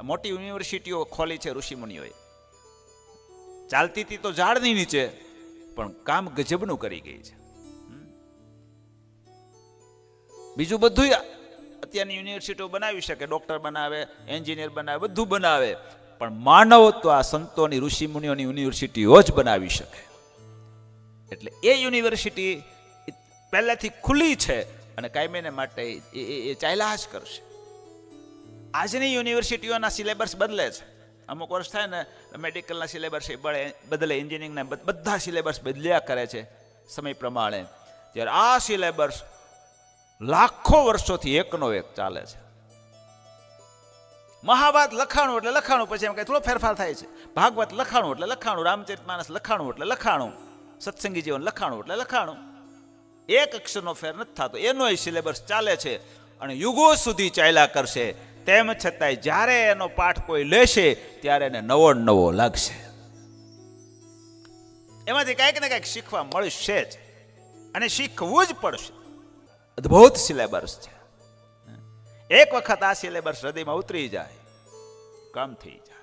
મોટી યુનિવર્સિટીઓ ખોલી છે ઋષિમુનિઓએ. ચાલતી હતી તો ઝાડની નીચે, પણ કામ ગજબનું કરી ગઈ છે. બીજું બધું અત્યારની યુનિવર્સિટીઓ બનાવી શકે, ડોક્ટર બનાવે, એન્જિનિયર બનાવે, બધું બનાવે, પણ માનવત્વ આ સંતોની ઋષિમુનિઓની યુનિવર્સિટીઓ જ બનાવી શકે. એટલે એ યુનિવર્સિટી પહેલેથી ખુલ્લી છે અને કાયમીને માટે એ ચાલ્યા જ કરશે. આજની યુનિવર્સિટીઓના સિલેબસ બદલે છે. અમુક વર્ષ થાય ને મેડિકલના સિલેબસ બદલે, એન્જિનિયરિંગના બધા સિલેબસ બદલ્યા કરે છે સમય પ્રમાણે. જ્યારે આ સિલેબસ લાખો વર્ષોથી એકનો એક ચાલે છે. મહાભારત લખાણું એટલે લખાણું, પછી એમ કઈ થોડો ફેરફાર થાય છે. ભાગવત લખાણું એટલે લખાણું, રામચરિતમાનસ લખાણું એટલે લખાણું, સત્સંગી જીવન લખાણું એટલે લખાણું. એક અક્ષરનો ફેર નથી થતો. એનો સિલેબસ ચાલે છે અને યુગો સુધી ચાલ્યા કરશે. તેમ છતાંય જ્યારે એનો પાઠ કોઈ લેશે ત્યારે એને નવો નવો લાગશે. એમાંથી કંઈક ને કંઈક શીખવા મળશે જ, અને શીખવું જ પડશે. અદ્ભુત સિલેબસ છે. એક વખત આ સિલેબસ હૃદયમાં ઉતરી જાય, કામ થઈ જાય.